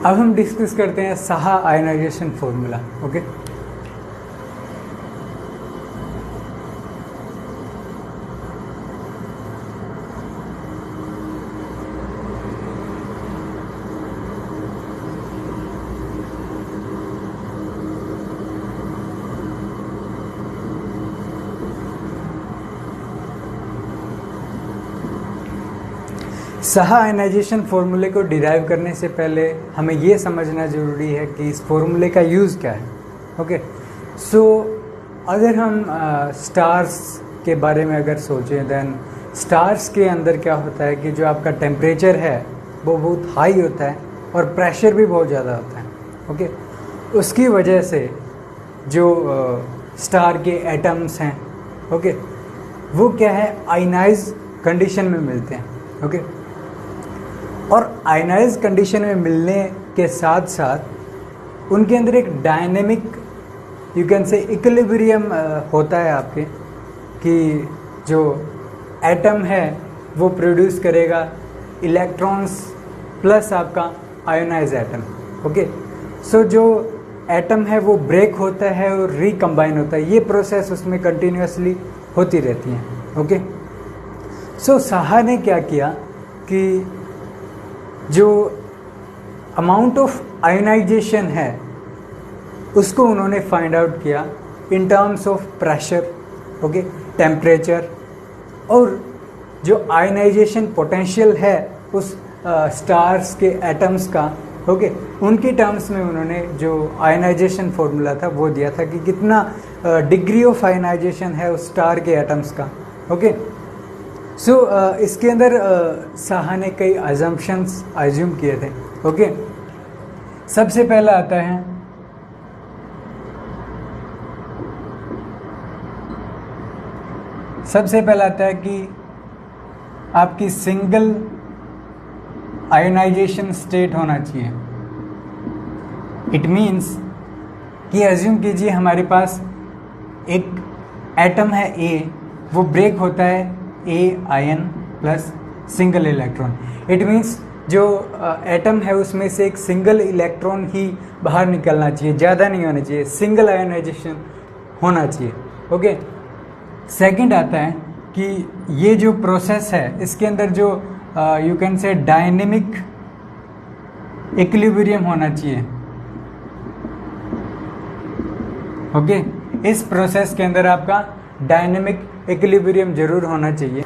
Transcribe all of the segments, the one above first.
अब हम डिस्कस करते हैं Saha ionization formula. Okay, Saha ionization फॉर्मूले को डिराइव करने से पहले हमें ये समझना ज़रूरी है कि इस फॉर्मूले का यूज़ क्या है। ओके, सो अगर हम स्टार्स के बारे में अगर सोचें, देन स्टार्स के अंदर क्या होता है कि जो आपका टेम्परेचर है वो बहुत हाई होता है और प्रेशर भी बहुत ज़्यादा होता है। ओके, उसकी वजह से जो स्टार के एटम्स हैं, ओके, वो क्या है, आयनाइज कंडीशन में मिलते हैं। ओके, और आयनाइज कंडीशन में मिलने के साथ साथ उनके अंदर एक dynamic, you can say equilibrium होता है आपके, कि जो एटम है वो प्रोड्यूस करेगा इलेक्ट्रॉन्स प्लस आपका आयोनाइज एटम। ओके, सो जो एटम है वो ब्रेक होता है और रिकम्बाइन होता है, ये प्रोसेस उसमें कंटिन्यूसली होती रहती हैं। ओके, सो साहा ने क्या किया कि जो अमाउंट ऑफ आयोनाइजेशन है उसको उन्होंने फाइंड आउट किया इन terms of pressure, okay, temperature, और जो आयोनाइजेशन पोटेंशियल है उस स्टार्स के एटम्स का, ओके, उनकी टर्म्स में उन्होंने जो आयोनाइजेशन फॉर्मूला था वो दिया था कि कितना डिग्री ऑफ आयोनाइजेशन है उस स्टार के एटम्स का। ओके, सो इसके अंदर साहा ने कई अजम्पशंस अज्यूम किए थे। ओके, सबसे पहला आता है कि आपकी सिंगल आयोनाइजेशन स्टेट होना चाहिए। इट मीन्स कि अज्यूम कीजिए हमारे पास एक एटम है ए, वो ब्रेक होता है a ion plus single electron. It means जो एटम है उसमें से एक सिंगल इलेक्ट्रॉन ही बाहर निकलना चाहिए, ज़्यादा नहीं होना चाहिए, सिंगल आयोनाइजेशन होना चाहिए। ओके, सेकंड आता है कि ये जो प्रोसेस है इसके अंदर जो you can say dynamic equilibrium होना चाहिए। ओके, इस प्रोसेस के अंदर आपका डायनेमिक इक्विलिब्रियम जरूर होना चाहिए।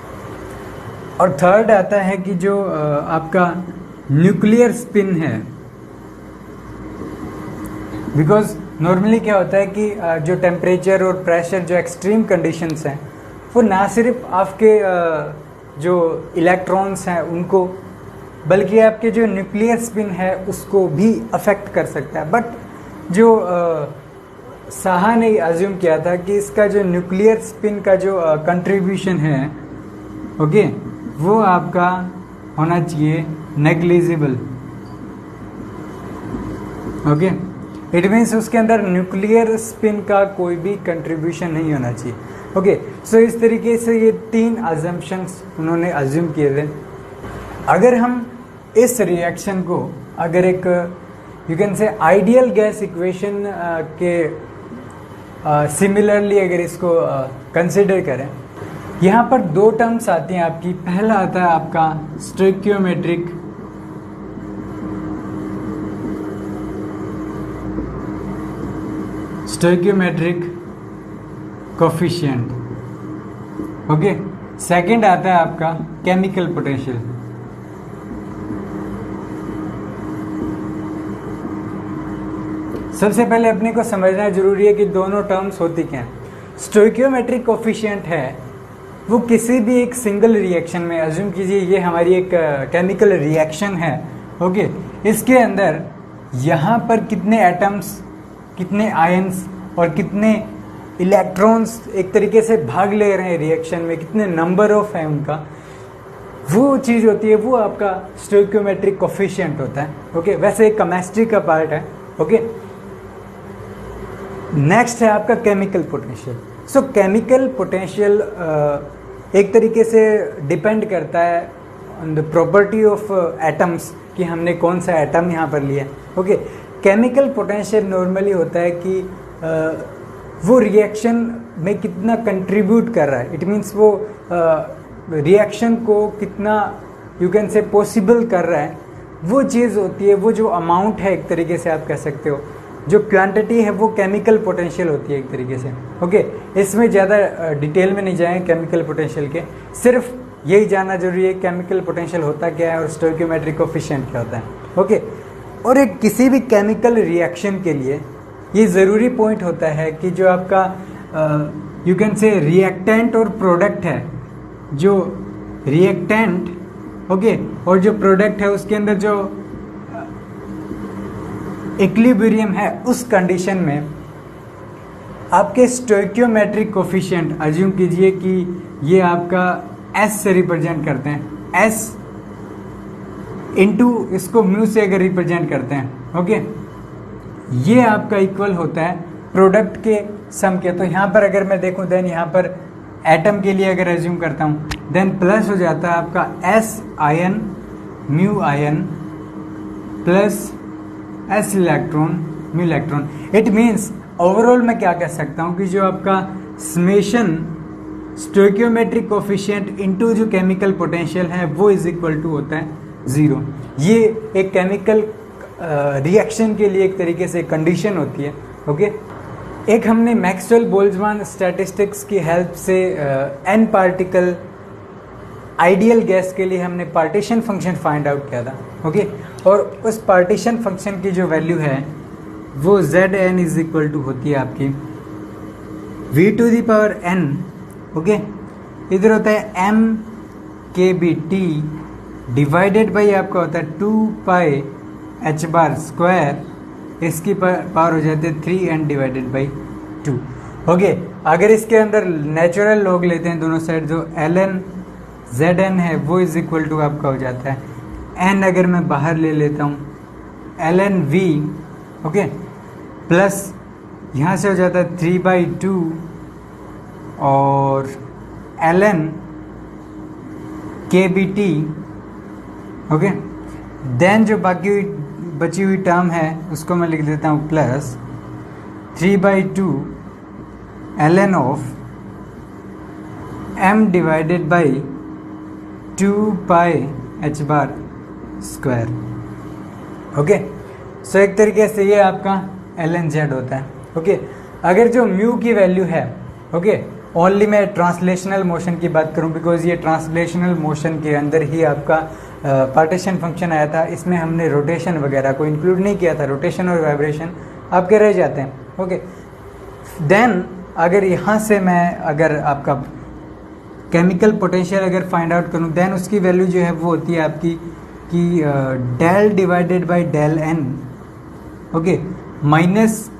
और थर्ड आता है कि जो आपका न्यूक्लियर स्पिन है, बिकॉज नॉर्मली क्या होता है कि जो टेम्परेचर और प्रेशर, जो एक्सट्रीम कंडीशंस हैं, वो ना सिर्फ आपके जो इलेक्ट्रॉन्स हैं उनको, बल्कि आपके जो न्यूक्लियर स्पिन है उसको भी अफेक्ट कर सकता है। बट जो साहा ने अज्यूम किया था कि इसका जो न्यूक्लियर स्पिन का जो कंट्रीब्यूशन है, ओके, वो आपका होना चाहिए नेग्लिजिबल। ओके, इट मीन्स उसके अंदर न्यूक्लियर स्पिन का कोई भी कंट्रीब्यूशन नहीं होना चाहिए। ओके, सो इस तरीके से ये तीन अजम्पशंस उन्होंने अज्यूम किए थे। अगर हम इस रिएक्शन को अगर एक you can say ideal gas equation के सिमिलरली अगर इसको कंसिडर करें, यहाँ पर दो टर्म्स आती हैं आपकी। पहला आता है आपका स्टोइकियोमेट्रिक कोफिशिएंट। ओके, सेकंड आता है आपका केमिकल पोटेंशियल। सबसे पहले अपने को समझना जरूरी है कि दोनों टर्म्स होती क्या हैं। स्टोइकियोमेट्रिक कोफिशिएंट है वो किसी भी एक सिंगल रिएक्शन में, अज्यूम कीजिए ये हमारी एक केमिकल रिएक्शन है। ओके, इसके अंदर यहाँ पर कितने एटम्स, कितने आयंस और कितने इलेक्ट्रॉन्स एक तरीके से भाग ले रहे हैं रिएक्शन में, कितने नंबर ऑफ है उनका, वो चीज़ होती है, वो आपका स्टोइकियोमेट्रिक कोफिशिएंट होता है। ओके, वैसे एक केमिस्ट्री का पार्ट है। ओके, नेक्स्ट है आपका केमिकल पोटेंशियल। सो केमिकल पोटेंशियल एक तरीके से डिपेंड करता है on the property of atoms, कि हमने कौन सा एटम यहाँ पर लिया है। ओके, केमिकल पोटेंशियल नॉर्मली होता है कि वो रिएक्शन में कितना कंट्रीब्यूट कर रहा है, इट मीन्स वो रिएक्शन को कितना यू कैन से पॉसिबल कर रहा है, वो चीज़ होती है, वो जो अमाउंट है एक तरीके से आप कह सकते हो, जो क्वांटिटी है वो केमिकल पोटेंशियल होती है एक तरीके से। ओके, इसमें ज़्यादा डिटेल में नहीं जाएंगे केमिकल पोटेंशियल के, सिर्फ यही जानना जरूरी है केमिकल पोटेंशियल होता क्या है और स्टोइकियोमेट्रिक कोफिशिएंट क्या होता है। ओके, और एक किसी भी केमिकल रिएक्शन के लिए ये ज़रूरी पॉइंट होता है कि जो आपका यू कैन से रिएक्टेंट और प्रोडक्ट है, जो रिएक्टेंट ओके और जो प्रोडक्ट है उसके अंदर जो इक्विलिब्रियम है, उस कंडीशन में आपके स्टोइकियोमेट्रिक कोफिशिएंट अज्यूम कीजिए कि ये आपका S से रिप्रेजेंट करते हैं, S इंटू इसको म्यू से अगर रिप्रेजेंट करते हैं, ओके, ये आपका इक्वल होता है प्रोडक्ट के सम के। तो यहाँ पर अगर मैं देखूँ देन यहाँ पर एटम के लिए अगर एज्यूम करता हूँ देन प्लस हो जाता है आपका S ion mu ion plus S electron mu electron. It means overall मैं क्या कह सकता हूँ कि जो आपका समेशन स्टोइकियोमेट्रिक कोफिशिएंट इनटू जो केमिकल पोटेंशियल है वो इज इक्वल टू होता है 0। ये एक केमिकल रिएक्शन के लिए एक तरीके से कंडीशन होती है। ओके, एक हमने मैक्सवेल बोल्ट्जमान स्टैटिस्टिक्स की हेल्प से एन पार्टिकल आइडियल गैस के लिए हमने पार्टीशन फंक्शन फाइंड आउट किया था। ओके, और उस पार्टीशन फंक्शन की जो वैल्यू है वो Zn इज इक्वल टू होती है आपकी v to the power n। Okay, इधर होता है m kBt डिवाइडेड बाई आपका होता है 2 पाई h बार स्क्वायर, इसकी पावर हो जाती है 3n डिवाइडेड बाई 2। ओके, अगर इसके अंदर नेचुरल लॉग लेते हैं दोनों साइड, जो ln Zn है वो इज इक्वल टू आपका हो जाता है n, अगर मैं बाहर ले लेता हूँ ln v, ओके, प्लस यहाँ से हो जाता है 3/2 और ln kBt। ओके, देन जो बाकी बची हुई टर्म है उसको मैं लिख देता हूँ plus 3/2 ln of m divided by 2 pi h bar square. Okay, so एक तरीके से ये आपका ln z होता है। ओके, अगर जो म्यू की वैल्यू है, ओके, ओनली मैं ट्रांसलेशनल मोशन की बात करूं बिकॉज ये ट्रांसलेशनल मोशन के अंदर ही आपका पार्टीशन फंक्शन आया था, इसमें हमने रोटेशन वगैरह को इंक्लूड नहीं किया था, रोटेशन और वाइब्रेशन आपके रह जाते हैं। ओके, देन अगर यहाँ से मैं अगर आपका केमिकल पोटेंशियल अगर फाइंड आउट करूँ देन उसकी वैल्यू जो है वो होती है आपकी कि del divided by del N, okay, minus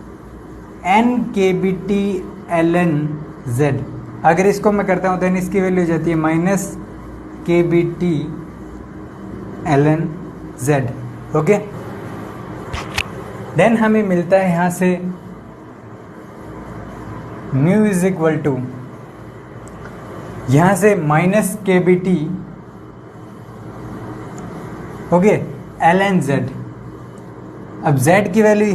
n kBt ln z। अगर इसको मैं करता हूँ देन इसकी वैल्यू हो जाती है minus kBt ln z। Okay, then हमें मिलता है यहाँ से म्यू इज इक्वल टू यहाँ से minus kBt, okay, ln z। अब z की वैल्यू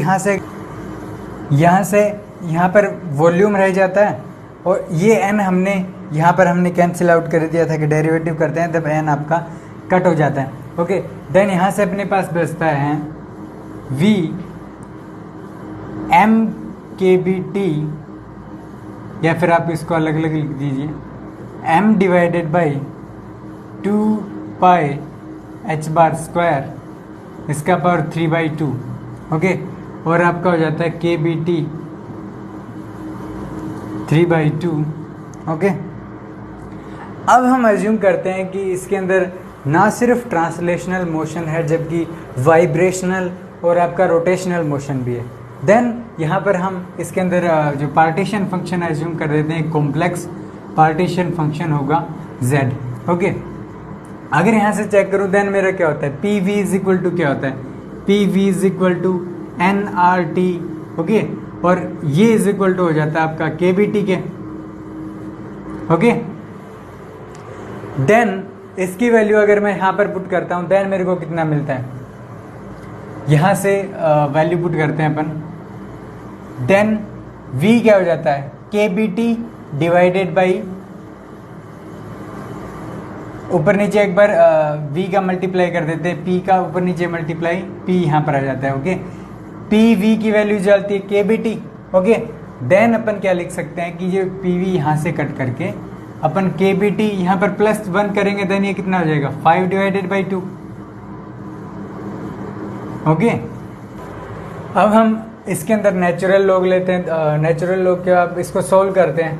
यहाँ से यहाँ पर वॉल्यूम रह जाता है और ये n हमने यहाँ पर हमने कैंसिल आउट कर दिया था कि डेरिवेटिव करते हैं तब n आपका कट हो जाता है। ओके, देन यहाँ से अपने पास बचता है v m kBt, या फिर आप इसको अलग अलग लिख दीजिए m divided by 2 pi h bar square, इसका पावर 3/2। ओके, और आपका हो जाता है kBt 3/2। ओके, अब हम एज्यूम करते हैं कि इसके अंदर ना सिर्फ ट्रांसलेशनल मोशन है जबकि वाइब्रेशनल और आपका रोटेशनल मोशन भी है। देन यहाँ पर हम इसके अंदर जो पार्टीशन फंक्शन एज्यूम कर देते हैं कॉम्प्लेक्स पार्टीशन फंक्शन होगा z। ओके, अगर यहाँ से चेक करूँ देन मेरा क्या होता है pv इज इक्वल टू क्या होता है pv is equal to nRT। Okay, और ये इज इक्वल टू हो जाता है आपका kBt के। ओके, देन इसकी वैल्यू अगर मैं यहाँ पर पुट करता हूँ देन मेरे को कितना मिलता है यहाँ से वैल्यू पुट करते हैं अपन, देन V क्या हो जाता है, KBT डिवाइडेड बाई, ऊपर नीचे एक बार V का मल्टीप्लाई कर देते हैं, P का ऊपर नीचे मल्टीप्लाई, P यहाँ पर आ जाता है। ओके, PV की वैल्यू जो आती है KBT। ओके, देन अपन क्या लिख सकते हैं कि जो PV यहाँ से कट करके अपन KBT यहाँ पर +1 करेंगे, देन ये कितना हो जाएगा, 5 डिवाइडेड बाई 2। ओके, अब हम इसके अंदर नेचुरल लॉग लेते हैं। नेचुरल लॉग के आप इसको सॉल्व करते हैं,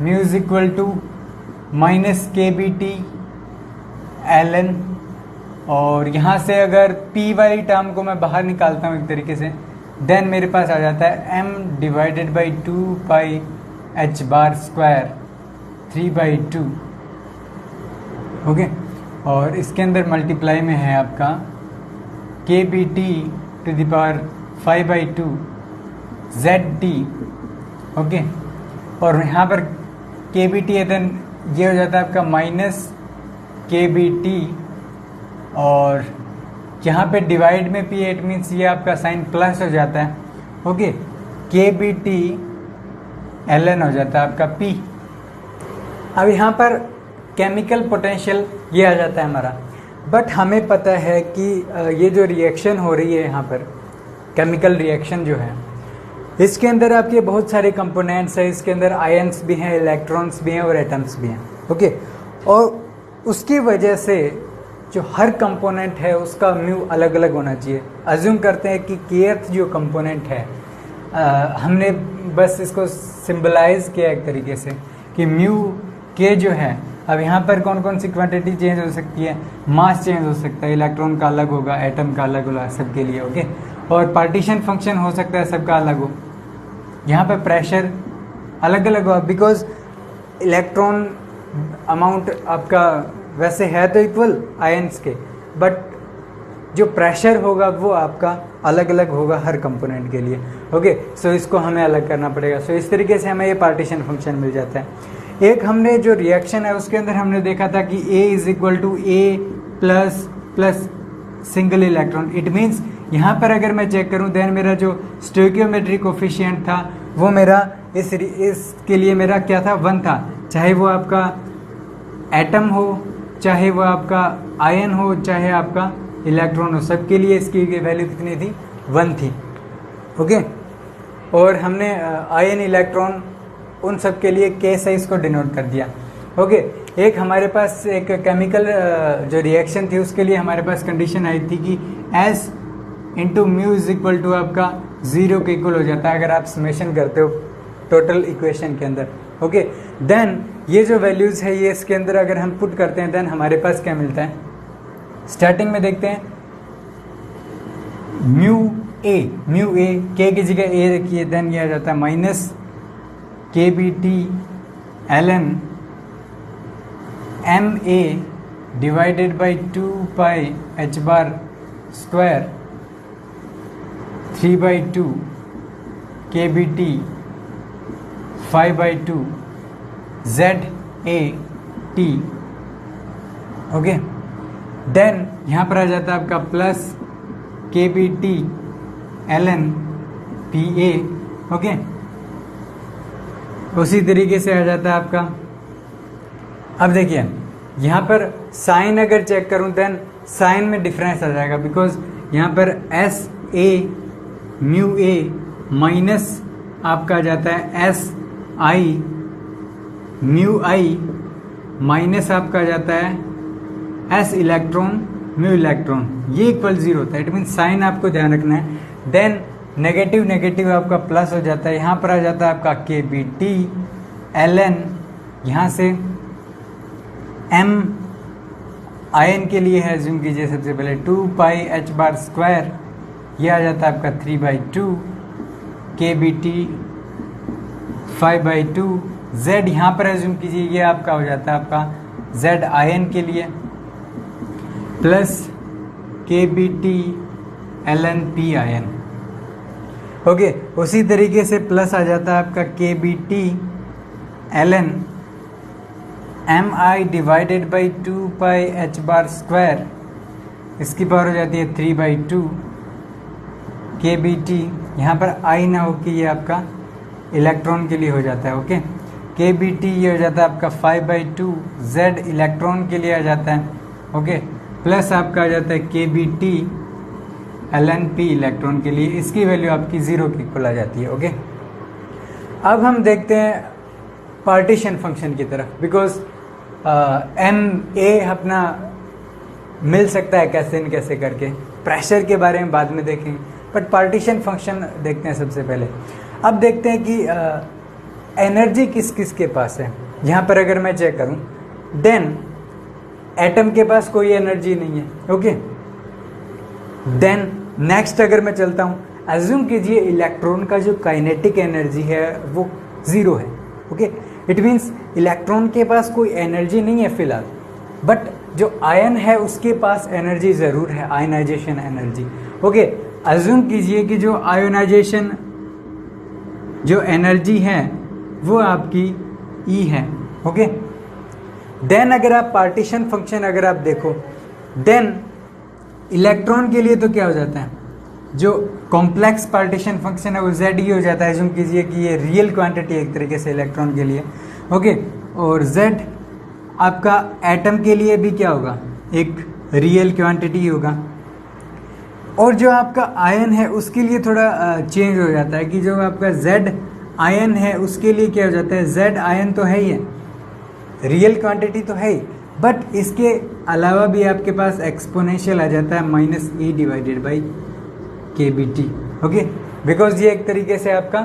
mu is equal to minus KBT ln, और यहाँ से अगर P वाली टर्म को मैं बाहर निकालता हूँ एक तरीके से, देन मेरे पास आ जाता है m divided by 2 pi h bar square 3/2। Okay, और इसके अंदर मल्टीप्लाई में है आपका KBT to the power 5/2 ZT। Okay, और यहाँ पर KBT है, देन ये हो जाता है आपका माइनस KBT, और यहाँ पे डिवाइड में P, इट मीन्स ये आपका साइन प्लस हो जाता है। ओके, KBT ln हो जाता है आपका P। अब यहाँ पर केमिकल पोटेंशियल ये आ जाता है हमारा, बट हमें पता है कि ये जो रिएक्शन हो रही है यहाँ पर, केमिकल रिएक्शन जो है, इसके अंदर आपके बहुत सारे कंपोनेंट्स हैं। इसके अंदर आयंस भी हैं, इलेक्ट्रॉन्स भी हैं और एटम्स भी हैं। ओके, और उसकी वजह से जो हर कंपोनेंट है उसका म्यू अलग अलग होना चाहिए। अज्यूम करते हैं कि kth जो कंपोनेंट है, हमने बस इसको सिंबलाइज किया एक तरीके से कि म्यू k जो है, अब यहाँ पर कौन कौन सी क्वांटिटी चेंज हो सकती है, मास चेंज हो सकता है, इलेक्ट्रॉन का अलग होगा, एटम का अलग होगा सबके लिए। ओके, और पार्टीशन फंक्शन हो सकता है सबका अलग हो, यहाँ पर प्रेशर अलग अलग हो, बिकॉज इलेक्ट्रॉन अमाउंट आपका वैसे है तो इक्वल आयंस के, बट जो प्रेशर होगा वो आपका अलग अलग होगा हर कंपोनेंट के लिए। ओके, सो इसको हमें अलग करना पड़ेगा। सो इस तरीके से हमें ये पार्टीशन फंक्शन मिल जाता है। एक हमने जो रिएक्शन है उसके अंदर हमने देखा था कि A is equal to A plus plus single electron. It means यहाँ पर अगर मैं चेक करूँ, देन मेरा जो स्टोइकियोमेट्रिक कोफिशिएंट था वो मेरा इसके लिए मेरा क्या था, 1 था। चाहे वो आपका एटम हो, चाहे वो आपका आयन हो, चाहे आपका इलेक्ट्रॉन हो, सबके लिए इसकी वैल्यू कितनी थी, 1 थी। ओके, और हमने आयन, इलेक्ट्रॉन, उन सब के लिए K साइज को डिनोट कर दिया। ओके, एक हमारे पास एक केमिकल जो रिएक्शन थी उसके लिए हमारे पास कंडीशन आई थी कि S into mu is equal to आपका 0 के इक्वल हो जाता है अगर आप समेशन करते हो टोटल इक्वेशन के अंदर। ओके, देन ये जो वैल्यूज है ये इसके अंदर अगर हम पुट करते हैं, देन हमारे पास क्या मिलता है। स्टार्टिंग में देखते हैं म्यू ए K की जगह A रखिए, देन ये आ जाता है minus KBT ln MA divided by 2 pi h bar square 3/2 KBT 5/2 ZAT। Okay, then यहाँ पर आ जाता है आपका plus KBT ln PA। Okay, उसी तरीके से आ जाता है आपका। अब देखिए यहाँ पर साइन अगर चेक करूँ, देन साइन में डिफरेंस आ जाएगा, बिकॉज यहाँ पर SA म्यू A माइनस आपका आ जाता है SI म्यू I माइनस आपका आ जाता है S इलेक्ट्रॉन म्यू इलेक्ट्रॉन, ये इक्वल 0 होता है। इट मीन साइन आपको ध्यान रखना है। देन नेगेटिव नेगेटिव आपका प्लस हो जाता है, यहाँ पर आ जाता है आपका KBT ln, यहाँ से M आयन के लिए है, ज्यूम कीजिए सबसे पहले 2 पाई h बार स्क्वायर, ये आ जाता है आपका 3/2 KBT 5/2 Z, यहाँ पर एज्यूम कीजिए ये आपका हो जाता है आपका Z आयन के लिए, plus KBT ln P ion. Okay, उसी तरीके से प्लस आ जाता है आपका KBT ln MI divided by 2 pi h bar square, इसकी पावर हो जाती है 3/2 के बी टी, यहाँ पर आई ना हो कि ये आपका इलेक्ट्रॉन के लिए हो जाता है। ओके, के बी टी ये हो जाता है आपका 5/2 जेड इलेक्ट्रॉन के लिए आ जाता है। ओके, प्लस आपका आ जाता है K B T L N P electron के लिए, इसकी वैल्यू आपकी 0 के इक्वल आ जाती है। ओके, अब हम देखते हैं पार्टीशन फंक्शन की तरफ, बिकॉज एम ए अपना मिल सकता है कैसे न कैसे करके, प्रेशर के बारे में बाद में देखेंगे, बट पार्टीशन फंक्शन देखते हैं सबसे पहले। अब देखते हैं कि एनर्जी किस किस के पास है। यहाँ पर अगर मैं चेक करूँ, देन एटम के पास कोई एनर्जी नहीं है। ओके, देन नेक्स्ट अगर मैं चलता हूँ, अज्यूम कीजिए इलेक्ट्रॉन का जो काइनेटिक एनर्जी है वो 0 है। ओके, इट मीन्स इलेक्ट्रॉन के पास कोई एनर्जी नहीं है फिलहाल, बट जो आयन है उसके पास एनर्जी ज़रूर है, आयनाइजेशन एनर्जी। ओके, अज्यूम कीजिए कि जो आयोनाइजेशन जो एनर्जी है वो आपकी E है। ओके, देन अगर आप पार्टीशन फंक्शन अगर आप देखो, देन इलेक्ट्रॉन के लिए तो क्या हो जाता है, जो कॉम्प्लेक्स पार्टीशन फंक्शन है वो ZE हो जाता है। अज्यूम कीजिए कि ये रियल क्वांटिटी एक तरीके से इलेक्ट्रॉन के लिए। ओके, और Z आपका एटम के लिए भी क्या होगा, एक रियल क्वांटिटी होगा। और जो आपका आयन है उसके लिए थोड़ा चेंज हो जाता है कि जो आपका Z आयन है उसके लिए क्या हो जाता है, Z आयन तो है ही है, रियल क्वांटिटी तो है ही, बट इसके अलावा भी आपके पास एक्सपोनेंशियल आ जाता है -E/kBT। ओके, बिकॉज ये एक तरीके से आपका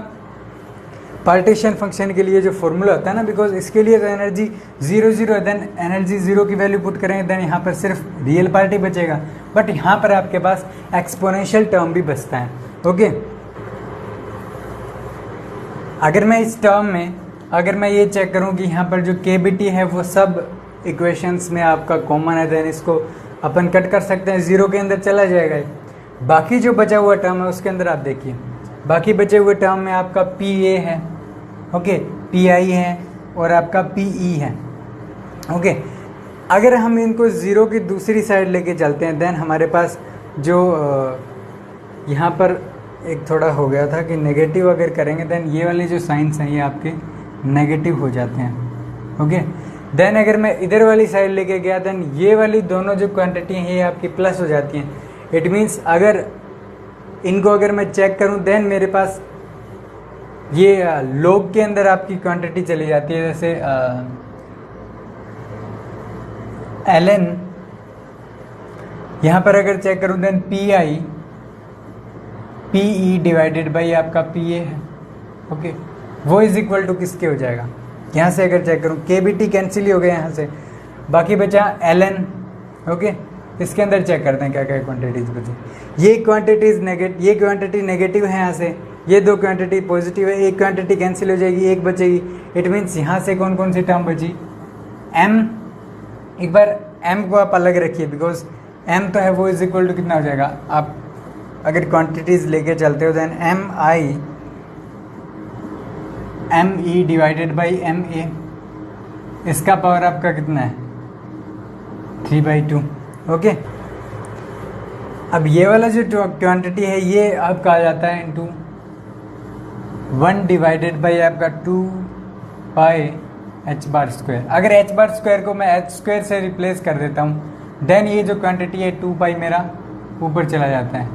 पार्टीशन फंक्शन के लिए जो फॉर्मूला होता है ना, बिकॉज इसके लिए तो एनर्जी 0 0 है, देन एनर्जी 0 की वैल्यू पुट करेंगे, देन यहाँ पर सिर्फ रियल पार्टी बचेगा, बट यहाँ पर आपके पास एक्सपोनेंशियल टर्म भी बचता है। ओके, अगर मैं इस टर्म में अगर मैं ये चेक करूँ कि यहाँ पर जो KBT है वो सब इक्वेशंस में आपका कॉमन है, देन इसको अपन कट कर सकते हैं, 0 के अंदर चला जाएगा। बाकी जो बचा हुआ टर्म है उसके अंदर आप देखिए, बाकी बचे हुए टर्म में आपका PA है, ओके, PI है और आपका PE है। ओके, अगर हम इनको 0 की दूसरी साइड लेके चलते हैं, देन हमारे पास जो यहाँ पर एक थोड़ा हो गया था कि नेगेटिव अगर करेंगे, देन ये वाले जो साइंस हैं ये आपके नेगेटिव हो जाते हैं। ओके, देन अगर मैं इधर वाली साइड लेके गया, देन ये वाली दोनों जो क्वांटिटी हैं ये आपकी प्लस हो जाती हैं। इट मीन्स अगर इनको अगर मैं चेक करूं, देन मेरे पास ये लॉग के अंदर आपकी क्वांटिटी चली जाती है, जैसे ln, यहाँ पर अगर चेक करूं, देन PE डिवाइडेड बाई आपका PA है। ओके, वो इज इक्वल टू किसके हो जाएगा, यहाँ से अगर चेक करूँ KBT कैंसिल ही हो गया यहाँ से, बाकी बचा ln। ओके, इसके अंदर चेक करते हैं क्या क्या क्वांटिटीज बची। ये क्वांटिटी नेगेटिव है, यहाँ से ये दो क्वांटिटी पॉजिटिव है, एक क्वांटिटी कैंसिल हो जाएगी, एक बचेगी। इट मीन्स यहाँ से कौन कौन सी टर्म बची, m, एक बार m को आप अलग रखिए, बिकॉज m तो है वो इज इक्वल टू कितना हो जाएगा, आप अगर क्वांटिटीज लेके चलते हो, then ME divided by MA, इसका पावर आपका कितना है 3/2। ओके, अब ये वाला जो क्वांटिटी है ये आपका आ जाता है इनटू 1 डिवाइडेड बाई आपका 2πh²। अगर h² को मैं h² से रिप्लेस कर देता हूँ, देन ये जो क्वांटिटी है 2π मेरा ऊपर चला जाता है,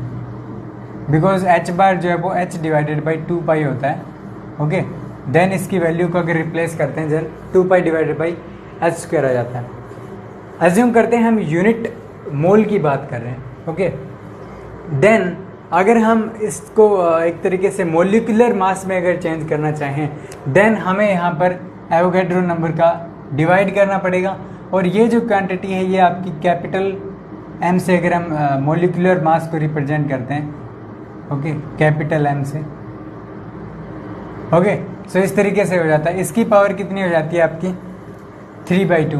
बिकॉज h बार जो है वो h डिवाइडेड बाई 2π होता है। ओके, देन इसकी वैल्यू को अगर रिप्लेस करते हैं, देन 2π डिवाइडेड बाई h² आ जाता है। अज्यूम करते हैं हम यूनिट मोल की बात कर रहे हैं। ओके, देन अगर हम इसको एक तरीके से मोलिकुलर मास में अगर चेंज करना चाहें, देन हमें यहाँ पर एवोगैड्रो नंबर का डिवाइड करना पड़ेगा, और ये जो क्वांटिटी है ये आपकी कैपिटल M से अगर हम मोलिकुलर मास को रिप्रेजेंट करते हैं, ओके, कैपिटल M से। ओके, सो इस तरीके से हो जाता है। इसकी पावर कितनी हो जाती है आपकी 3/2।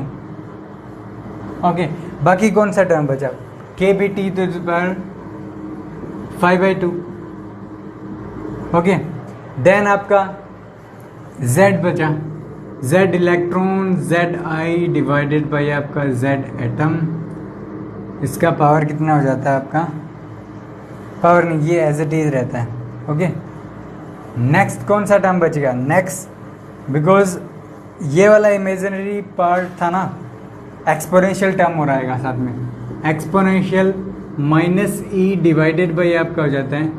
ओके, बाकी कौन सा टर्म बचा, KBT तो 5/2। ओके, देन आपका Z बचा, Z electron, ZI divided by आपका Z एटम, इसका पावर कितना हो जाता है आपका पावर नहीं, ये एज इट इज रहता है। ओके, नेक्स्ट कौन सा टर्म बचेगा? नेक्स्ट, बिकॉज ये वाला इमेजिनरी पार्ट था ना, एक्सपोनेंशियल टर्म हो रहेगा साथ में, exponential minus E divided by आपका हो जाता है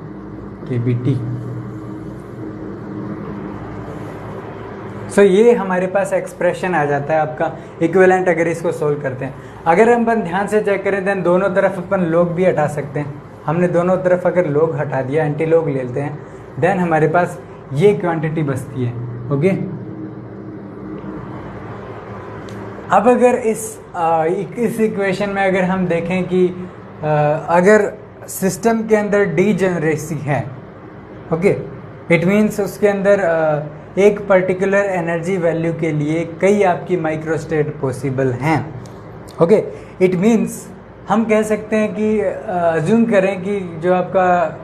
KBT। सो ये हमारे पास एक्सप्रेशन आ जाता है आपका इक्विवेलेंट अगर इसको सोल्व करते हैं। अगर हम अपन ध्यान से चेक करें देन दोनों तरफ अपन लोग भी हटा सकते हैं। हमने दोनों तरफ अगर लोग हटा दिया, एंटी लोग ले लेते हैं, देन हमारे पास ये क्वांटिटी बचती है। ओके, अब अगर इस इक्वेशन में अगर हम देखें कि अगर सिस्टम के अंदर डीजेनरेसी है, ओके, इट मीन्स उसके अंदर एक पर्टिकुलर एनर्जी वैल्यू के लिए कई आपकी माइक्रोस्टेट पॉसिबल हैं। ओके, इट मीन्स हम कह सकते हैं कि अज्यूम करें कि जो आपका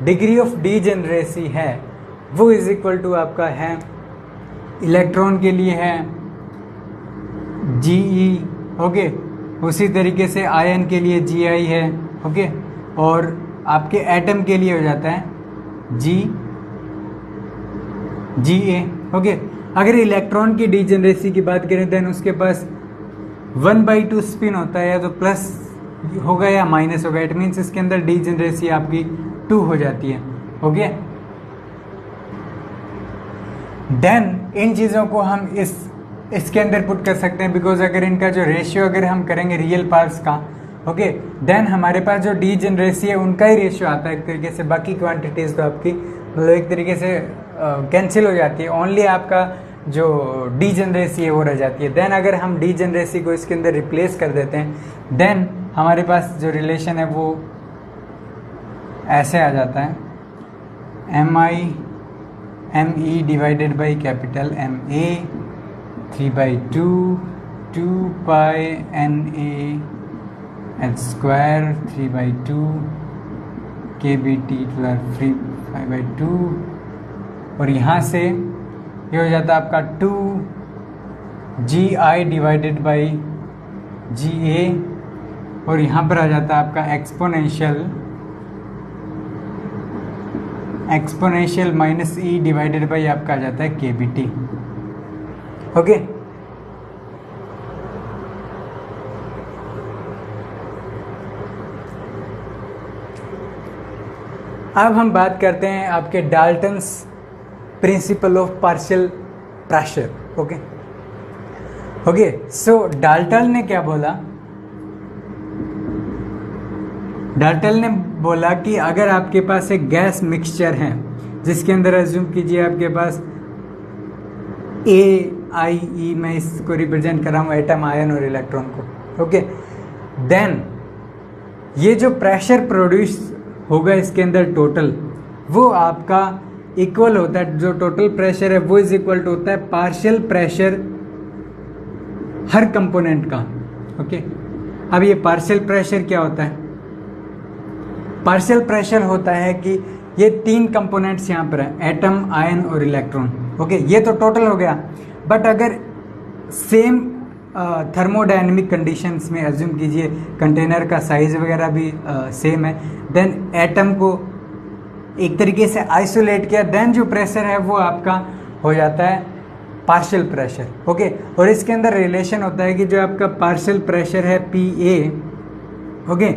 डिग्री ऑफ डीजेनरेसी है वो इज इक्वल टू आपका है, इलेक्ट्रॉन के लिए है GE, ओके, उसी तरीके से आयन के लिए GI है, ओके, और आपके एटम के लिए हो जाता है GA, ओके। अगर इलेक्ट्रॉन की डीजेनरेसी की बात करें देन उसके पास 1/2 स्पिन होता है, या तो प्लस होगा या माइनस होगा। इट मीन्स इसके अंदर डीजेनरेसी आपकी 2 हो जाती है। ओके, देन इन चीज़ों को हम इसके अंदर पुट कर सकते हैं, बिकॉज अगर इनका जो रेशियो अगर हम करेंगे रियल पार्ट्स का, ओके, देन हमारे पास जो डीजेनरेसी है उनका ही रेशियो आता है एक तरीके से। बाकी क्वांटिटीज़ तो आपकी मतलब एक तरीके से कैंसिल हो जाती है, ओनली आपका जो डीजेनरेसी है वो रह जाती है। देन अगर हम डीजेनरेसी को इसके अंदर रिप्लेस कर देते हैं देन हमारे पास जो रिलेशन है वो ऐसे आ जाता है, ME divided by capital MA 3/2 2 pi NA H square 3/2 KBT plus 5/2, और यहाँ से ये हो जाता है आपका 2GI डिवाइडेड बाई GA, और यहाँ पर आ जाता है आपका exponential minus E divided by आपका आ जाता है KBT। ओके, अब हम बात करते हैं आपके Dalton's principle of partial pressure. Okay okay, so Dalton ने क्या बोला? डाल्टन ने बोला कि अगर आपके पास एक गैस मिक्सचर है जिसके अंदर अज्यूम कीजिए आपके पास AIE, मैं इसको रिप्रेजेंट कर रहा हूँ एटम, आयन और इलेक्ट्रॉन को, ओके, देन ये जो प्रेशर प्रोड्यूस होगा इसके अंदर टोटल, वो आपका इक्वल होता है, जो टोटल प्रेशर है वो इज इक्वल टू होता है पार्शियल प्रेशर हर कंपोनेंट का। ओके, अब ये पार्शियल प्रेशर क्या होता है? पार्शियल प्रेशर होता है कि ये 3 कंपोनेंट्स यहाँ पर है, एटम, आयन और इलेक्ट्रॉन। ओके, ये तो टोटल हो गया, बट अगर सेम थर्मोडायनेमिक कंडीशंस में अज्यूम कीजिए कंटेनर का साइज वगैरह भी सेम है, देन एटम को एक तरीके से आइसोलेट किया, देन जो प्रेशर है वो आपका हो जाता है पार्शियल प्रेशर। ओके, और इसके अंदर रिलेशन होता है कि जो आपका पार्शियल प्रेशर है PA, ओके,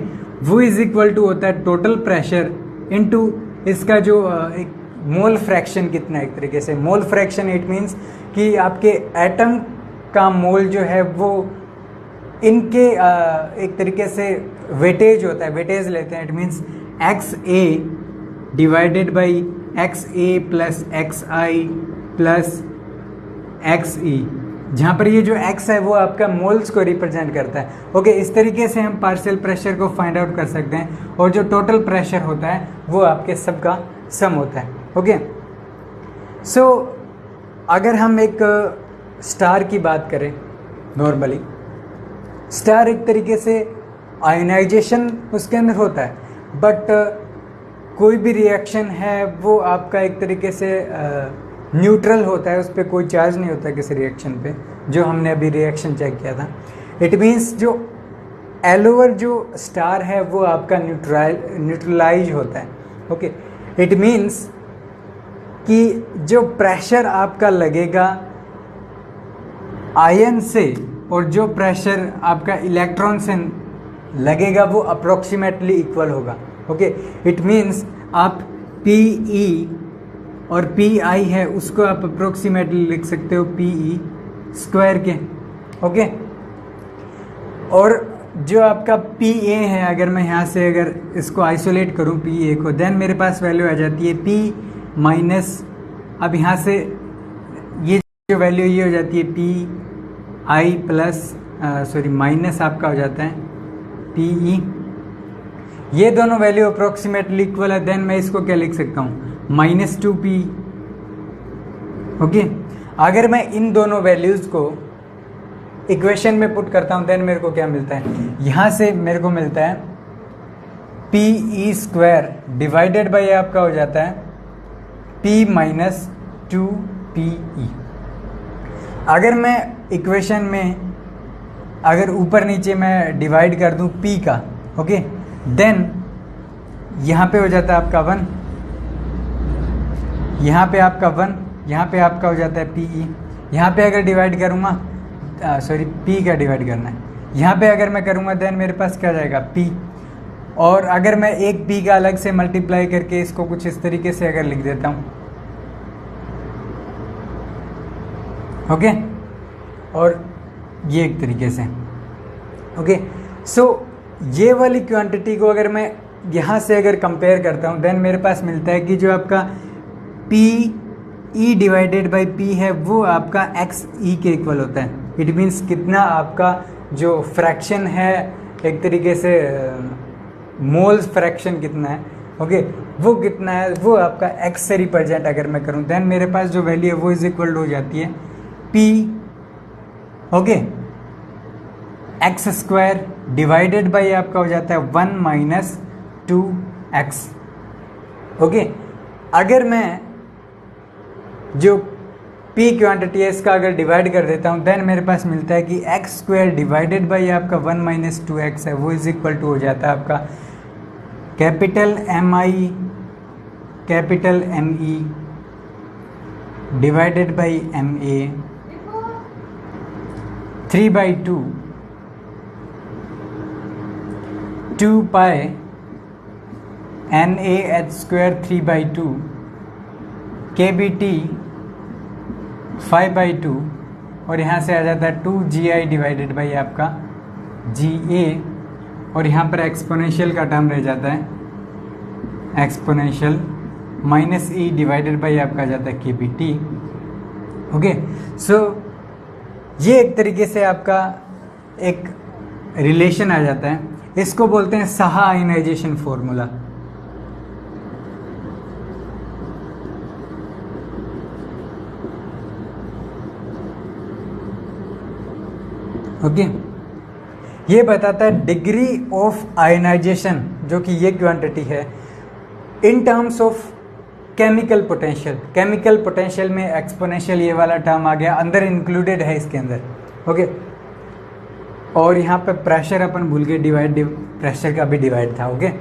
वो इज इक्वल टू होता है टोटल प्रेशर इनटू इसका जो एक मोल फ्रैक्शन कितना है। एक तरीके से मोल फ्रैक्शन इट मीन्स कि आपके एटम का मोल जो है वो इनके एक तरीके से वेटेज होता है, वेटेज लेते हैं। It means XA divided by XA plus XI plus XE, जहाँ पर ये जो X है वो आपका मोल्स को रिप्रेजेंट करता है। ओके, इस तरीके से हम पार्शियल प्रेशर को फाइंड आउट कर सकते हैं, और जो टोटल प्रेशर होता है वो आपके सब का सम होता है। ओके, सो अगर हम एक स्टार की बात करें, नॉर्मली स्टार एक तरीके से आयोनाइजेशन उसके अंदर होता है, बट कोई भी रिएक्शन है वो आपका एक तरीके से न्यूट्रल होता है, उस पर कोई चार्ज नहीं होता किसी रिएक्शन पे, जो हमने अभी रिएक्शन चेक किया था। इट मीन्स जो एल ओवर जो स्टार है वो आपका न्यूट्रलाइज होता है। ओके, इट मीन्स कि जो प्रेशर आपका लगेगा आयन से और जो प्रेशर आपका इलेक्ट्रॉन से लगेगा वो अप्रोक्सीमेटली इक्वल होगा। ओके, इट मीन्स आप PE और PI है उसको आप अप्रोक्सीमेटली लिख सकते हो PE स्क्वायर के। ओके, और जो आपका PA है, अगर मैं यहाँ से अगर इसको आइसोलेट करूँ PA को, देन मेरे पास वैल्यू आ जाती है P माइनस, अब यहाँ से ये जो वैल्यू ये हो जाती है PI प्लस माइनस आपका हो जाता है PE। ये दोनों वैल्यू अप्रोक्सीमेटली इक्वल है, देन मैं इसको क्या लिख सकता हूँ -2P। ओके, अगर मैं इन दोनों वैल्यूज़ को इक्वेशन में पुट करता हूँ देन मेरे को क्या मिलता है, यहाँ से मेरे को मिलता है PE स्क्वायर डिवाइडेड बाई आपका हो जाता है P माइनस 2PE। अगर मैं इक्वेशन में अगर ऊपर नीचे मैं डिवाइड कर दूँ P का, ओके, देन यहाँ पे हो जाता है आपका 1, यहाँ पे आपका 1, यहाँ पे आपका हो जाता है PE। यहाँ पे अगर डिवाइड करूँगा P का डिवाइड करना है, यहाँ पे अगर मैं करूँगा देन मेरे पास क्या जाएगा P। और अगर मैं एक P का अलग से मल्टीप्लाई करके इसको कुछ इस तरीके से अगर लिख देता हूँ, ओके, और ये एक तरीके से, ओके, सो ये वाली क्वांटिटी को अगर मैं यहाँ से अगर कंपेयर करता हूँ देन मेरे पास मिलता है कि जो आपका PE डिवाइडेड बाई P है वो आपका XE के इक्वल होता है। इट मीन्स कितना आपका जो फ्रैक्शन है, एक तरीके से मोल्स फ्रैक्शन कितना है, ओके, वो कितना है, वो आपका X से रिप्रेजेंट अगर मैं करूँ देन मेरे पास जो वैल्यू है वो इज इक्वल हो जाती है P, okay, X square divided by आपका हो जाता है 1 माइनस 2X। ओके, अगर मैं जो P क्वांटिटी है इसका अगर डिवाइड कर देता हूँ देन मेरे पास मिलता है कि X स्क्वायर डिवाइडेड बाई आपका 1 माइनस 2X है वो इज इक्वल टू हो जाता है आपका capital MI capital ME divided by MA 3/2 2 pi NaH square 3/2 KBT 5/2 और यहाँ से आ जाता है 2GI डिवाइडेड बाई आपका GA और यहाँ पर एक्सपोनेंशियल का टर्म रह जाता है एक्सपोनेंशियल -E डिवाइडेड बाई आपका आ जाता है KBT। ओके, सो ये एक तरीके से आपका एक रिलेशन आ जाता है, इसको बोलते हैं साहा आयनाइजेशन फॉर्मूला। ओके, ये बताता है डिग्री ऑफ आयनाइजेशन जो कि ये क्वांटिटी है इन terms of chemical potential. Chemical potential में एक्सपोनेंशियल ये वाला टर्म आ गया, अंदर इंक्लूडेड है इसके अंदर। ओके, और यहाँ पे प्रेशर अपन भूल गए, प्रेशर का भी डिवाइड था। Okay,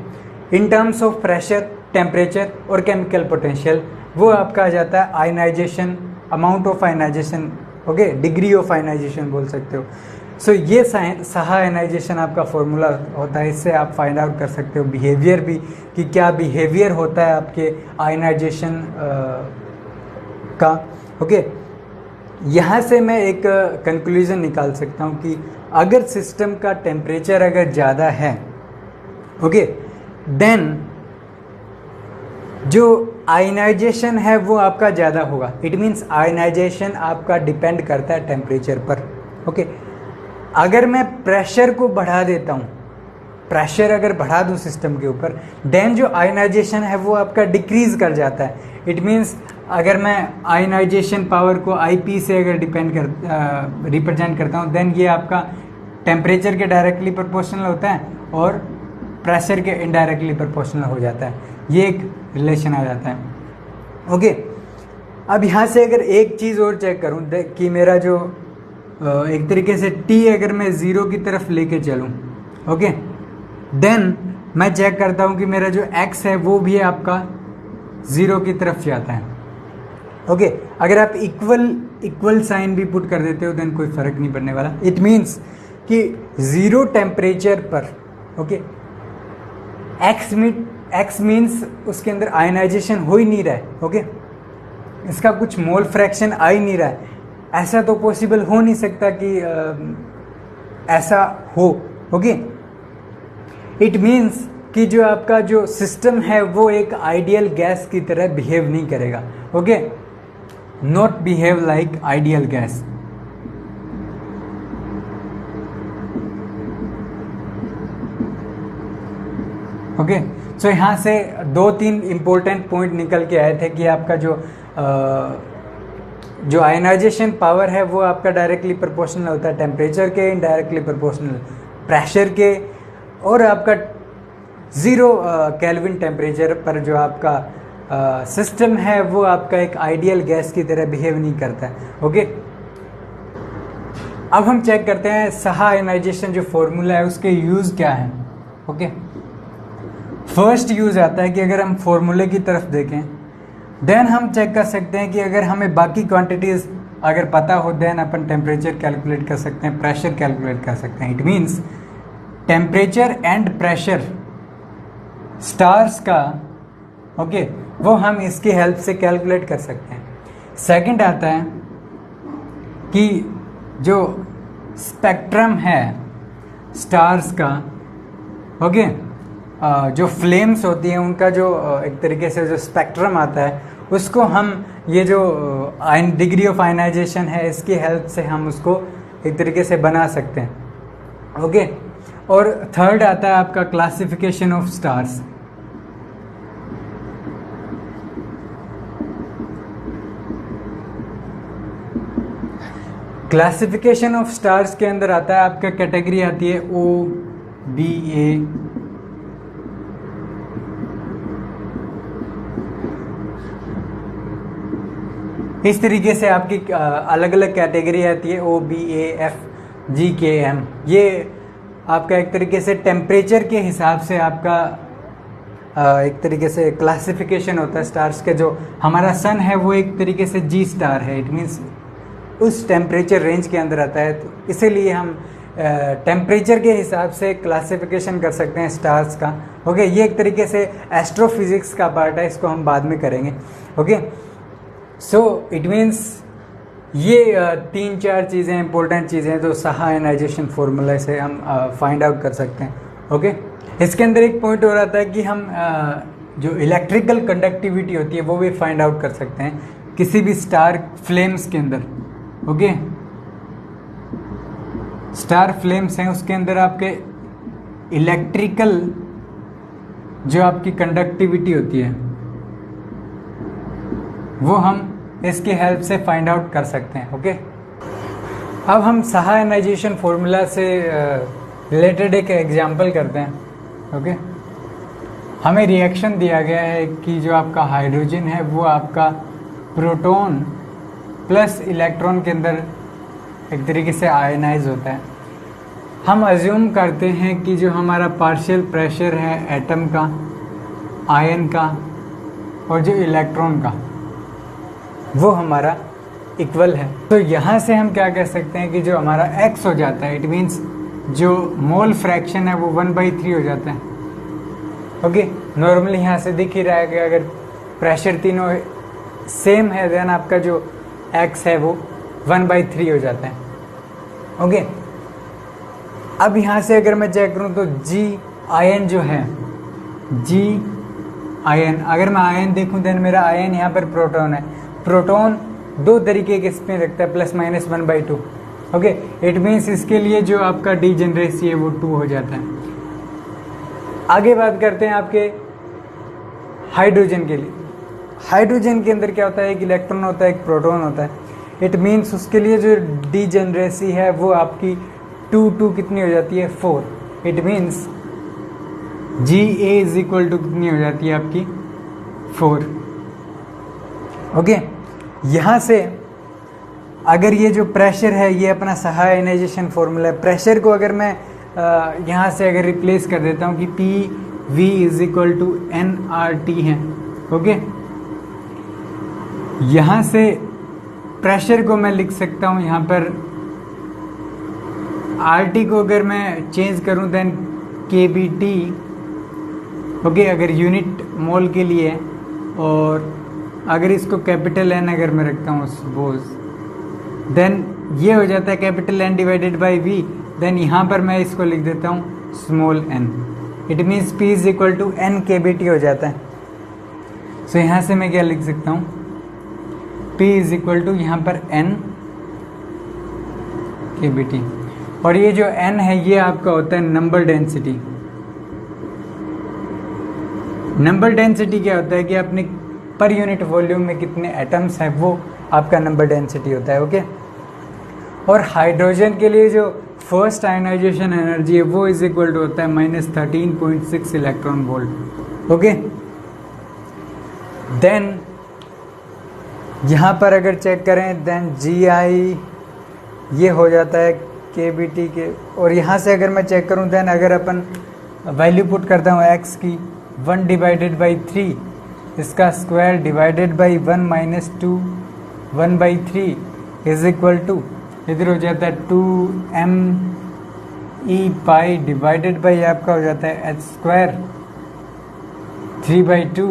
in terms of pressure, temperature और केमिकल पोटेंशियल वो आपका आ जाता है ionization, amount of ionization. Okay, degree of ionization बोल सकते हो। सो ये साहा आयनाइजेशन आपका फॉर्मूला होता है, इससे आप फाइंड आउट कर सकते हो बिहेवियर भी कि क्या बिहेवियर होता है आपके आयनाइजेशन का। ओके, यहाँ से मैं एक कंक्लूजन निकाल सकता हूँ कि अगर सिस्टम का टेम्परेचर अगर ज़्यादा है, ओके, देन जो आयनाइजेशन है वो आपका ज़्यादा होगा। इट मीन्स आयनाइजेशन आपका डिपेंड करता है टेम्परेचर पर। ओके, अगर मैं प्रेशर को बढ़ा देता हूँ, प्रेशर अगर बढ़ा दूँ सिस्टम के ऊपर, देन जो आयनाइजेशन है वो आपका डिक्रीज कर जाता है। इट मीन्स अगर मैं आयनाइजेशन पावर को IP से अगर रिप्रेजेंट करता हूँ देन ये आपका टेम्परेचर के डायरेक्टली प्रोपोर्शनल होता है और प्रेशर के इनडायरेक्टली प्रोपोर्शनल हो जाता है। ये एक रिलेशन आ जाता है। ओके, अब यहाँ से अगर एक चीज़ और चेक करूँ कि मेरा जो एक तरीके से T अगर मैं ज़ीरो की तरफ लेके चलूँ, ओके, देन मैं चेक करता हूँ कि मेरा जो x है वो भी आपका 0 की तरफ जाता है। ओके, अगर आप इक्वल साइन भी पुट कर देते हो देन कोई फर्क नहीं पड़ने वाला। इट मीन्स कि 0 टेम्परेचर पर, ओके, x मीन्स उसके अंदर आयनाइजेशन हो ही नहीं रहा है। ओके, इसका कुछ मोल फ्रैक्शन आ ही नहीं रहा है। ऐसा तो पॉसिबल हो नहीं सकता कि ऐसा हो। ओके, इट मीन्स कि जो आपका जो सिस्टम है वो एक आइडियल गैस की तरह बिहेव नहीं करेगा। Okay, not behave like ideal gas. Okay, so यहाँ से 2-3 इंपॉर्टेंट पॉइंट निकल के आए थे कि आपका जो आयनाइजेशन पावर है वो आपका डायरेक्टली प्रोपोर्शनल होता है टेम्परेचर के, इनडायरेक्टली प्रोपोर्शनल प्रेशर के, और आपका 0 केल्विन टेम्परेचर पर जो आपका सिस्टम है वो आपका एक आइडियल गैस की तरह बिहेव नहीं करता है। ओके, अब हम चेक करते हैं साहा आयनाइजेशन जो फॉर्मूला है उसके यूज़ क्या है। ओके, फर्स्ट यूज़ आता है कि अगर हम फॉर्मूले की तरफ देखें देन हम चेक कर सकते हैं कि अगर हमें बाकी क्वांटिटीज़ अगर पता हो देन अपन टेम्परेचर कैलकुलेट कर सकते हैं, प्रेशर कैलकुलेट कर सकते हैं। It means temperature and pressure stars का, ओके, वो हम इसकी हेल्प से कैलकुलेट कर सकते हैं। सेकंड आता है कि जो स्पेक्ट्रम है स्टार्स का, ओके, जो फ्लेम्स होती हैं उनका जो एक तरीके से जो स्पेक्ट्रम आता है उसको हम ये जो डिग्री ऑफ आयनाइजेशन है इसकी हेल्प से हम उसको एक तरीके से बना सकते हैं। ओके, और थर्ड आता है आपका classification of stars. Classification of stars के अंदर आता है आपका कैटेगरी आती है O, B, A। इस तरीके से आपकी अलग अलग कैटेगरी आती है O, B, A, F, G, K, M। ये आपका एक तरीके से टेम्परेचर के हिसाब से आपका एक तरीके से क्लासिफिकेशन होता है स्टार्स के। जो हमारा सन है वो एक तरीके से G स्टार है, इट मीन्स उस टेम्परेचर रेंज के अंदर आता है, तो इसीलिए हम टेम्परेचर के हिसाब से क्लासिफिकेशन कर सकते हैं स्टार्स का। ओके, ये एक तरीके से एस्ट्रोफिजिक्स का पार्ट है, इसको हम बाद में करेंगे। ओके, सो इट मीन्स ये 3-4 चीज़ें इंपॉर्टेंट चीज़ें जो साहा आयनाइजेशन फार्मूला से हम फाइंड आउट कर सकते हैं। ओके, इसके अंदर एक पॉइंट हो रहा था कि हम जो इलेक्ट्रिकल कंडक्टिविटी होती है वो भी फाइंड आउट कर सकते हैं किसी भी स्टार फ्लेम्स के अंदर। ओके, स्टार फ्लेम्स हैं उसके अंदर आपके इलेक्ट्रिकल जो आपकी कंडक्टिविटी होती है वो हम इसकी हेल्प से फाइंड आउट कर सकते हैं। ओके, अब हम साहा आयनाइजेशन फार्मूला से रिलेटेड एक एग्जांपल करते हैं। ओके, हमें रिएक्शन दिया गया है कि जो आपका हाइड्रोजन है वो आपका प्रोटॉन प्लस इलेक्ट्रॉन के अंदर एक तरीके से आयनाइज होता है। हम अज्यूम करते हैं कि जो हमारा पार्शियल प्रेशर है एटम का, आयन का और जो इलेक्ट्रॉन का वो हमारा इक्वल है। तो यहाँ से हम क्या कह सकते हैं कि जो हमारा x हो जाता है, इट मीन्स जो मोल फ्रैक्शन है वो 1/3 हो जाता है। ओके, नॉर्मली यहाँ से दिख ही रहा है कि अगर प्रेशर तीनों सेम है देन आपका जो x है वो 1/3 हो जाता है। ओके, अब यहाँ से अगर मैं चेक करूँ तो G आयन जो है, G आयन, अगर मैं आयन देखूँ देन मेरा आयन यहाँ पर प्रोटॉन है। प्रोटॉन 2 तरीके के स्पिन रखता है, +-1/2। ओके, इट मीन्स इसके लिए जो आपका डीजेनरेसी है वो 2 हो जाता है। आगे बात करते हैं आपके हाइड्रोजन के लिए। हाइड्रोजन के अंदर क्या होता है, एक इलेक्ट्रॉन होता है, एक प्रोटॉन होता है। इट मीन्स उसके लिए जो डीजेनरेसी है वो आपकी 2 कितनी हो जाती है, 4। It means Ga is equal to कितनी हो जाती है आपकी, 4। ओके, यहाँ से अगर ये जो प्रेशर है ये अपना साहा आयनाइजेशन फार्मूला है, प्रेशर को अगर मैं यहाँ से अगर रिप्लेस कर देता हूँ कि P V is equal to N R T है, ओके। यहाँ से प्रेशर को मैं लिख सकता हूँ यहाँ पर आर टी को अगर मैं चेंज करूँ देन के बी टी, ओके, अगर यूनिट मोल के लिए। और अगर इसको कैपिटल एन अगर मैं रखता हूँ सपोज, देन ये हो जाता है capital N divided by V. Then यहाँ पर मैं इसको लिख देता हूँ small N. It means P is equal to N K B T हो जाता है। सो यहाँ से मैं क्या लिख सकता हूँ, पी इज इक्वल टू यहाँ पर एन के बी टी। और ये जो एन है ये आपका होता है नंबर डेंसिटी। नंबर डेंसिटी क्या होता है कि अपने पर यूनिट वॉल्यूम में कितने एटम्स हैं वो आपका नंबर डेंसिटी होता है, ओके। और हाइड्रोजन के लिए जो फर्स्ट आयनाइजेशन एनर्जी है वो इज इक्वल टू होता है -13.6 इलेक्ट्रॉन वोल्ट, ओके। देन यहाँ पर अगर चेक करें देन जी आई ये हो जाता है के बी टी के। और यहाँ से अगर मैं चेक करूँ देन अगर अपन वैल्यू पुट करता हूँ एक्स की 1 डिवाइडेड बाई 3, इसका square divided by 1 minus 2 1/3 is equal to इधर हो जाता है 2m E pi divided by आपका हो जाता है एच स्क्वायर 3/2।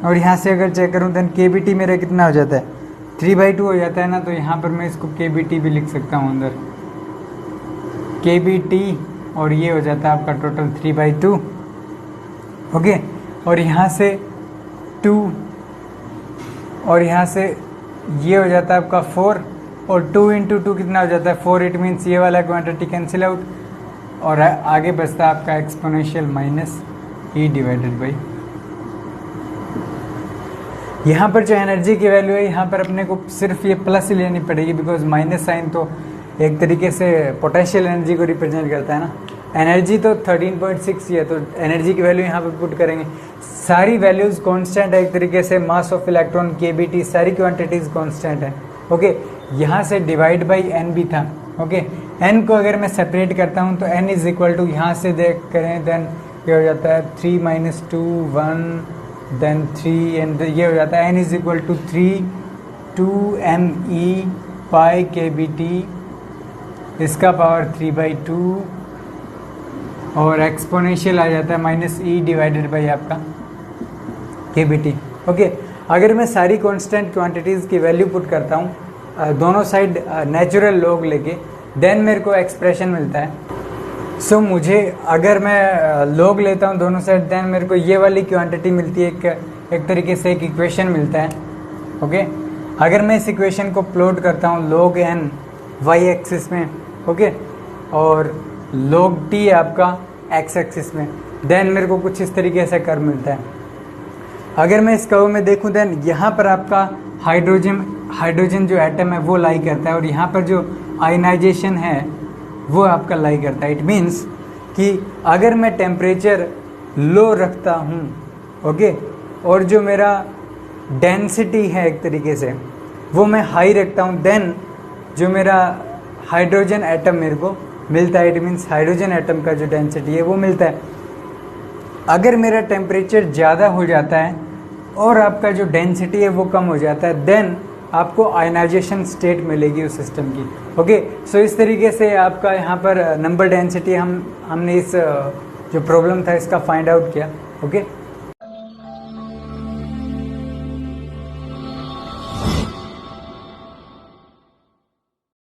और यहाँ से अगर चेक करूँ देन के बी टी मेरा कितना हो जाता है 3/2 हो जाता है ना। तो यहाँ पर मैं इसको के बी टी भी लिख सकता हूँ अंदर के बी टी, और ये हो जाता है आपका टोटल 3/2, ओके। और यहाँ से 2 और यहाँ से ये हो जाता है आपका 4 और 2 इंटू 2 कितना हो जाता है 4। इट मीन्स ये वाला क्वांटिटी कैंसिल आउट और आगे बचता है आपका exponential minus E divided by. यहाँ पर जो एनर्जी की वैल्यू है यहाँ पर अपने को सिर्फ ये प्लस ही लेनी पड़ेगी बिकॉज माइनस साइन तो एक तरीके से पोटेंशियल एनर्जी को रिप्रेजेंट करता है ना। एनर्जी तो 13.6 ही है तो एनर्जी की वैल्यू यहाँ पर पुट करेंगे। सारी वैल्यूज कांस्टेंट है एक तरीके से, मास ऑफ इलेक्ट्रॉन के बी टी सारी क्वांटिटीज कांस्टेंट है, ओके। यहाँ से डिवाइड बाई एन भी था, ओके। एन को अगर मैं सेपरेट करता हूँ तो एन इज इक्वल टू यहाँ से देख करें देन ये हो जाता है 3 माइनस 2 1 देन 3 एंड ये हो जाता है N is equal to 3 2m E pi K B T इसका पावर 3/2 और एक्सपोनेंशियल आ जाता है माइनस ई डिवाइडेड बाई आपका के बी टी, ओके। अगर मैं सारी कांस्टेंट क्वांटिटीज़ की वैल्यू पुट करता हूँ दोनों साइड नेचुरल लॉग लेके देन मेरे को एक्सप्रेशन मिलता है। सो मुझे अगर मैं लॉग लेता हूँ दोनों साइड देन मेरे को ये वाली क्वांटिटी मिलती है, एक तरीके से एक इक्वेशन मिलता है, ओके। अगर मैं इस इक्वेशन को प्लॉट करता हूँ log n वाई एक्सिस में, ओके, और log t आपका एक्स एक्सिस में, देन मेरे को कुछ इस तरीके से कर्व मिलता है। अगर मैं इस कर्व में देखूं देन यहाँ पर आपका हाइड्रोजन जो एटम है वो लाई करता है और यहाँ पर जो आयनाइजेशन है वो आपका लाई करता है। इट मीन्स कि अगर मैं टेम्परेचर लो रखता हूँ, ओके, और जो मेरा डेंसिटी है एक तरीके से वो मैं हाई रखता हूँ, देन जो मेरा हाइड्रोजन एटम मेरे को मिलता है। इट मीन्स हाइड्रोजन एटम का जो डेंसिटी है वो मिलता है। अगर मेरा टेम्परेचर ज़्यादा हो जाता है और आपका जो डेंसिटी है वो कम हो जाता है देन आपको आयनाइजेशन स्टेट मिलेगी उस सिस्टम की, ओके। सो इस तरीके से आपका यहाँ पर नंबर डेंसिटी हमने इस जो प्रॉब्लम था इसका फाइंड आउट किया, ओके।